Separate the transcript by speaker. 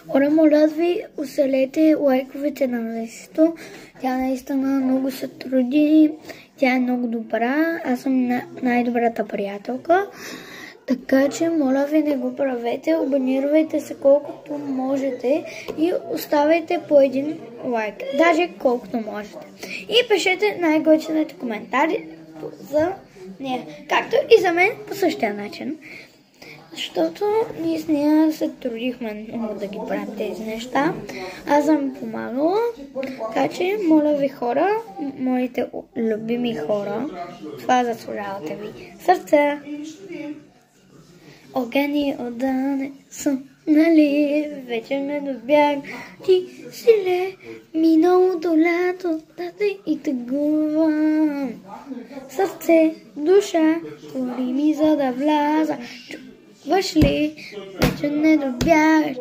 Speaker 1: Хора, моля ви, усилете лайковете на Лесито. Тя наистина много се труди. Тя е много добра. Аз съм най-добрата приятелка. Така че, моля ви, не го правете. Абонирайте се колкото можете и оставяйте по един лайк. Даже колкото можете. И пишете най-готините коментари за нея. Както и за мен по същия начин. Защото ние с нея се трудихме много да ги правим тези неща. Аз съм помагала. Така че, моля ви хора, моите любими хора, това заслужавате ви. Сърце! Огъни отдане са, нали, вече не добяг. Ти си ле, миналото лято, даде и тъгувам. Сърце, душа, твори ми за да вляза. Чуваш ли, вече не добягаш.